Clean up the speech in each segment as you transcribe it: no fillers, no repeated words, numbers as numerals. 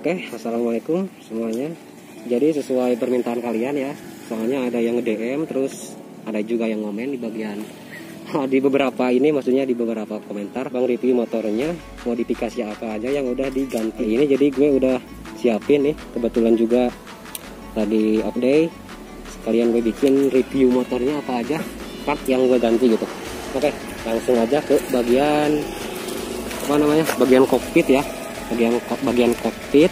Oke, assalamualaikum semuanya. Jadi sesuai permintaan kalian ya, soalnya ada yang nge-DM, terus ada juga yang ngomen di bagian di beberapa ini, maksudnya di beberapa komentar, Bang review motornya modifikasi apa aja yang udah diganti ini. Jadi gue udah siapin nih, kebetulan juga tadi update, sekalian gue bikin review motornya apa aja part yang gue ganti gitu. Oke, langsung aja ke bagian bagian kokpit ya. Bagian kokpit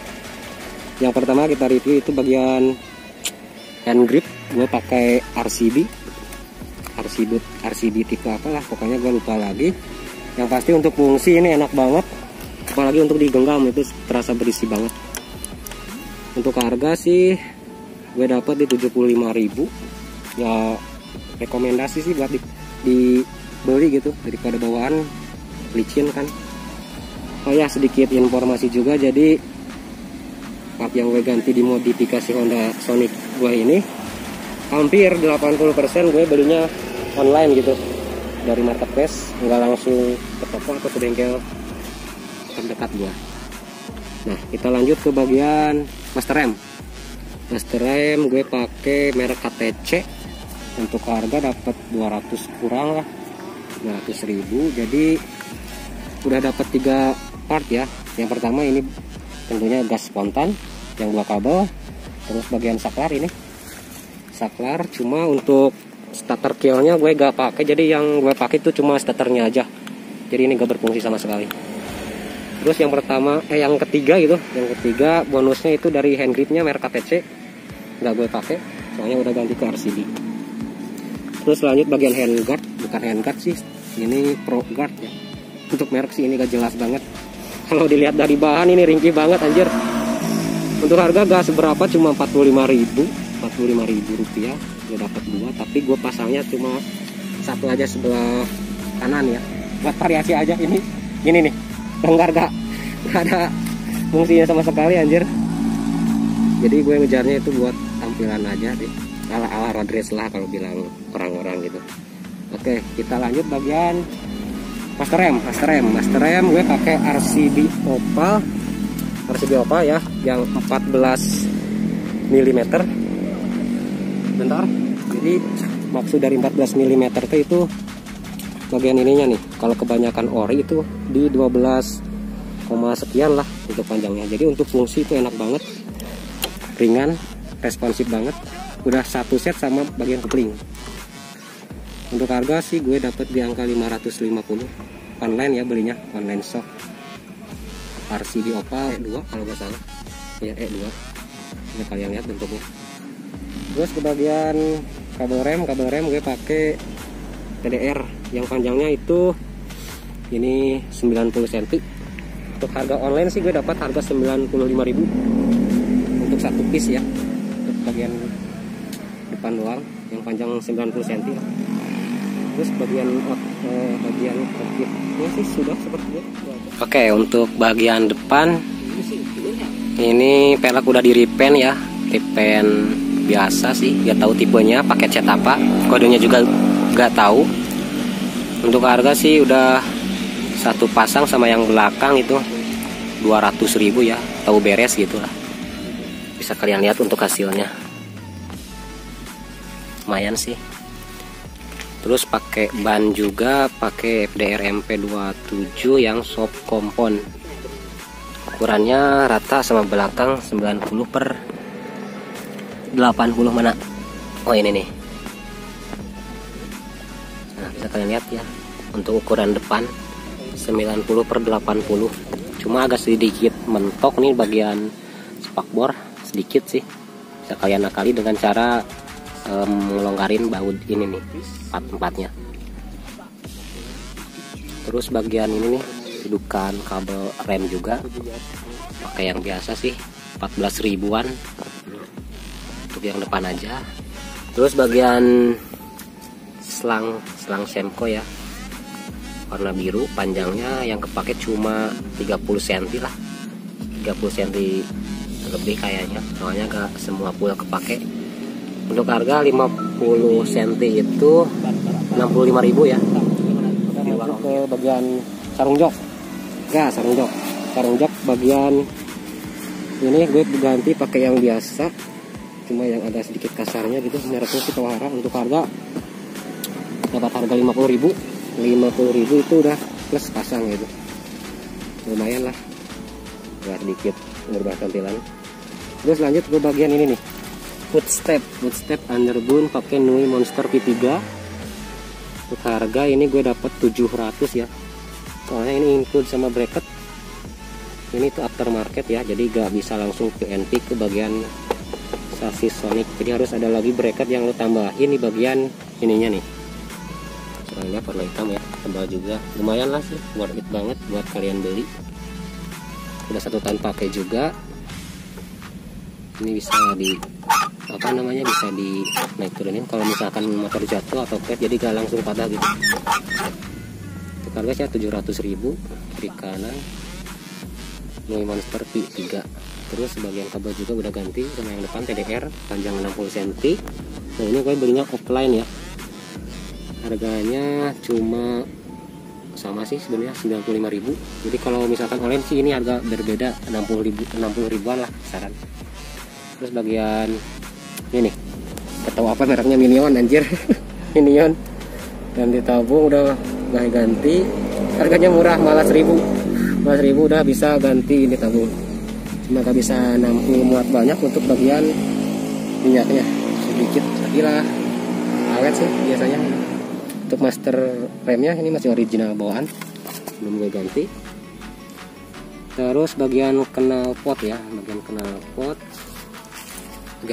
yang pertama kita review itu bagian hand grip. Gue pakai RCB tipe apalah, pokoknya gue lupa lagi. Yang pasti untuk fungsi ini enak banget, apalagi untuk digenggam itu terasa berisi banget. Untuk harga sih gue dapet di 75.000 ya, rekomendasi sih buat dibeli gitu daripada bawaan licin kan. Oh ya, sedikit informasi juga, jadi part yang gue ganti di modifikasi Honda Sonic gue ini hampir 80% gue belinya online gitu, dari marketplace, nggak langsung ke toko atau ke bengkel terdekat gue. Nah, kita lanjut ke bagian master rem gue pakai merek KTC. Untuk harga dapat 200 kurang lah, 200.000. Jadi udah dapat 3 part ya. Yang pertama ini tentunya gas spontan yang 2 kabel, terus bagian saklar ini saklar, cuma untuk starter kill-nya gue gak pakai, jadi yang gue pakai itu cuma starternya aja, jadi ini gak berfungsi sama sekali. Terus yang ketiga bonusnya itu dari hand gripnya merek KTC, gak gue pakai soalnya udah ganti ke RCB. Terus lanjut bagian handguard, bukan handguard sih, ini pro guard ya. Untuk merek sih ini gak jelas banget. Kalau dilihat dari bahan ini ringkih banget anjir. Untuk harga gak seberapa, cuma 45.000 rupiah. Gue dapat 2, tapi gue pasangnya cuma satu aja sebelah kanan ya, buat variasi aja. Ini nih longgar, gak ada fungsinya sama sekali anjir. Jadi gue ngejarnya itu buat tampilan aja deh, ala road race lah kalau bilang orang-orang gitu. Oke, kita lanjut bagian master rem gue pakai RCB Opal ya, yang 14 mm. Bentar, jadi maksud dari 14 mm itu bagian ininya nih. Kalau kebanyakan ori itu di 12, sekian lah untuk panjangnya. Jadi untuk fungsi itu enak banget, ringan, responsif banget. Udah satu set sama bagian kopling. Untuk harga sih gue dapet di angka 550 online ya, belinya online shop. RCB Opal E2 kalau nggak salah ya, E2 ini kalian lihat bentuknya. Terus ke bagian kabel rem gue pakai TDR yang panjangnya itu ini 90 cm. Untuk harga online sih gue dapat harga 95.000 untuk satu piece ya, untuk bagian depan doang yang panjang 90 cm. Terus bagian kokpitnya sih sudah seperti itu. Oke, untuk bagian depan ini pelek udah di repaint ya, repaint biasa sih, gak tahu tipenya, paket cat apa, kodenya juga gak tahu. Untuk harga sih udah satu pasang sama yang belakang itu 200.000 ya, tahu beres gitu lah. Bisa kalian lihat untuk hasilnya, lumayan sih. Terus pakai ban juga, pakai FDR MP27 yang soft kompon. Ukurannya rata sama belakang 90/80 mana? Oh ini nih. Nah, bisa kalian lihat ya. Untuk ukuran depan 90/80. Cuma agak sedikit mentok nih bagian spakbor, sedikit sih. Bisa kalian akali dengan cara melonggarin baut ini nih, empatnya. Terus bagian ini nih, dudukan kabel rem juga pakai yang biasa sih, 14.000-an untuk yang depan aja. Terus bagian selang Semco ya, warna biru, panjangnya yang kepake cuma 30 cm lah, 30 cm lebih kayaknya, soalnya gak semua full kepake. Untuk harga 50 cm itu 65.000 ya. Ke bagian sarung jok. Ya, sarung jok bagian Ini gue ganti pakai yang biasa, cuma yang ada sedikit kasarnya gitu. Mereknya sih Kawahara. Untuk harga dapat harga 50.000. 50.000 itu udah plus pasang gitu. Lumayan lah, nggak sedikit merubah tampilan. Terus lanjut ke bagian ini nih, footstep underbone pakai Nui Monster V3. Untuk harga ini gue dapat 700 ya, soalnya ini include sama bracket. Ini tuh aftermarket ya, jadi gak bisa langsung ke NP ke bagian sasis Sonic, jadi harus ada lagi bracket yang lo tambahin di bagian ininya nih. Soalnya warna hitam ya, tebal juga, lumayan lah sih, worth it banget buat kalian beli. Udah 1 tahun pakai juga. Ini bisa di bisa di naik turunin kalau misalkan motor jatuh atau pet, jadi gak langsung patah gitu. Harganya 700.000. Kiri kanan Nui Monster V3. Terus bagian kabel juga udah ganti, sama yang depan TDR panjang 60 cm. Nah ini gue belinya offline ya, harganya cuma sama sih sebenarnya 95.000. Jadi kalau misalkan online sih ini harga berbeda 60 ribuan lah saran. Terus bagian ini tahu apa mereknya, Minion anjir. Minion dan ditabung udah gak ganti, harganya murah malah 1.000 udah bisa ganti ini tabung. Cuma gak bisa nampung muat banyak untuk bagian minyaknya, sedikit lagi lah, awet sih biasanya. Untuk master remnya ini masih original bawaan, belum gue ganti. Terus bagian knalpot ya, bagian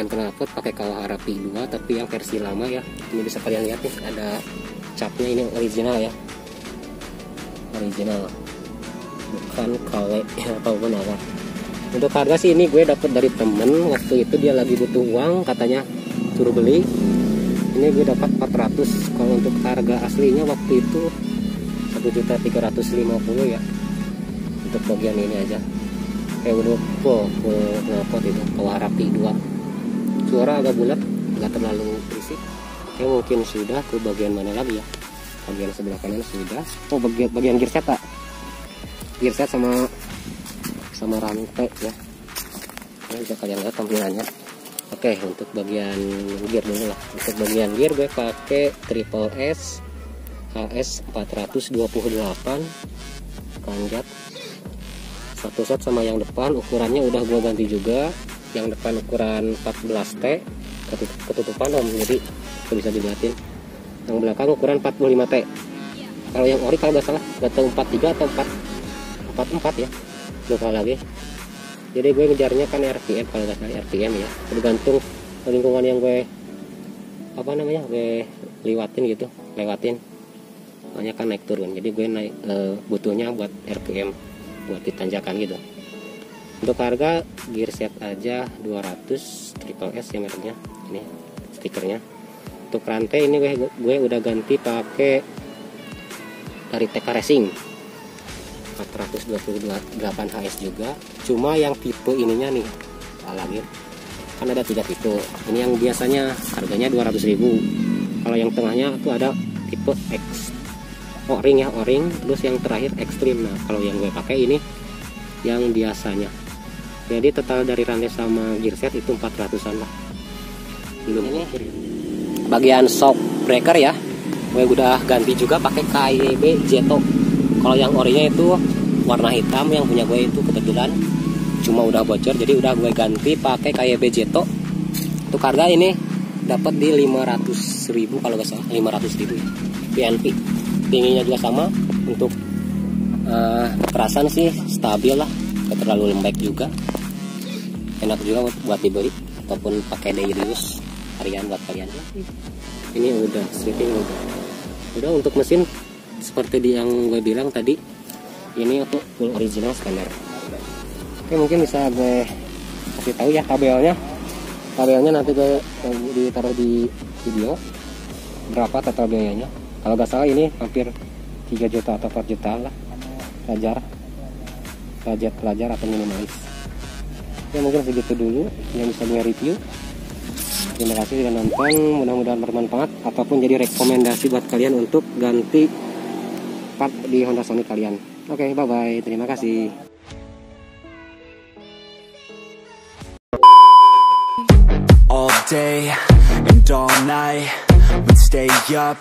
knalpot pakai Kawahara P2 tapi yang versi lama ya. Ini bisa kalian lihat nih, ada capnya, ini original ya, original bukan KW ataupun apa. Untuk harga sih ini gue dapet dari temen, waktu itu dia lagi butuh uang, katanya suruh beli. Ini gue dapat 400. Kalau untuk harga aslinya waktu itu 1.350.000 ya. Untuk bagian ini aja kayak udah knalpot itu Kawahara P2. Suara agak bulat, nggak terlalu berisik. Oke, mungkin sudah. Ke bagian mana lagi ya? Bagian sebelah kanan sudah. Oh, bagian gear set, gear set sama rantai ya. Ini bisa kalian lihat tampilannya. Oke, untuk bagian gear dulu lah. Untuk bagian gear gue pakai Triple S HS 428 kanjat satu set, sama yang depan ukurannya udah gue ganti juga. Yang depan ukuran 14T ketutupan om, jadi bisa dilihatin. Yang belakang ukuran 45T. Kalau yang ori kalau nggak salah nggak tahu 43 atau 44 ya, lupa lagi. Jadi gue ngejarnya kan RPM, kalau nggak salah RPM ya, tergantung lingkungan yang gue gue lewatin banyak kan naik turun. Jadi gue naik butuhnya buat RPM, buat ditanjakan gitu. Untuk harga gear set aja 200, Triple S ya mereknya, ini stikernya. Untuk rantai ini gue udah ganti pakai dari TK Racing 428 HS juga. Cuma yang tipe ininya nih lagi kan ada 3 tipe. Ini yang biasanya harganya 200.000. Kalau yang tengahnya tuh ada tipe X O-ring ya, O-ring. Terus yang terakhir Extreme. Nah kalau yang gue pakai ini yang biasanya. Jadi total dari rantai sama gear set itu 400-an lah. Belum ini bagian shock breaker ya, gue udah ganti juga pakai KYB Jeto. Kalau yang orinya itu warna hitam, yang punya gue itu kebetulan cuma udah bocor, jadi udah gue ganti pakai KYB Jeto. Untuk harga ini dapat di 500.000 kalau nggak salah, 500.000 PNP. Tingginya juga sama. Untuk kekerasan sih stabil lah, gak terlalu lembek juga, enak juga buat dibeli ataupun pakai daily use harian buat kalian. Ini udah sleeping udah. Untuk mesin seperti yang gue bilang tadi, ini untuk full original standar. Oke, mungkin bisa gue kasih tahu ya kabelnya nanti gue ditaruh di video berapa total biayanya. Kalau nggak salah ini hampir 3 juta atau 4 juta lah, pelajar atau minimalis ya. Mungkin segitu dulu yang bisa gue review. Terima kasih sudah nonton, mudah-mudahan bermanfaat ataupun jadi rekomendasi buat kalian untuk ganti part di Honda Sonic kalian. Oke, bye bye, terima kasih. day and all night. We'd stay up,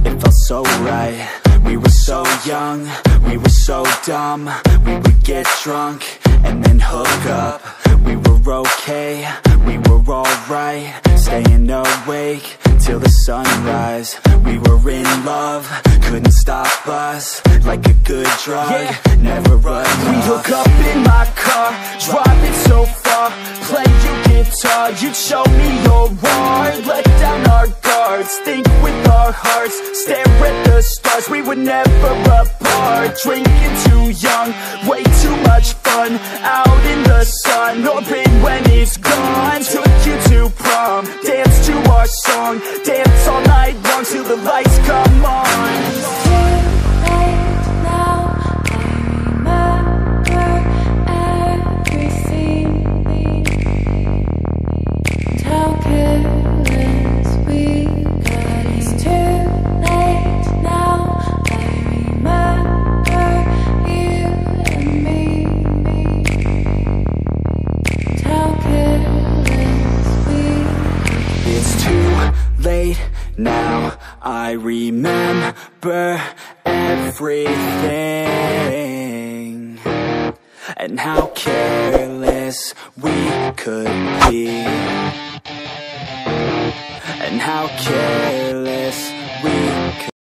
it felt so right. We were so young, we were so dumb. We would get drunk and then hook up. We were okay, we were alright. Staying awake till the sunrise. We were in love, couldn't stop us. Like a good drug, never enough. We hook up in my car, driving so far. Play your guitar, you'd show me your art. Let down our guards, think with our hearts. Stare at the stars, we were never apart. Drinking too young, way too much fun. Out in the sun, orbit when it's gone. Took you to prom, dance to our song. Dance all night long till the lights come on. Now I remember everything, and how careless we could be, and how careless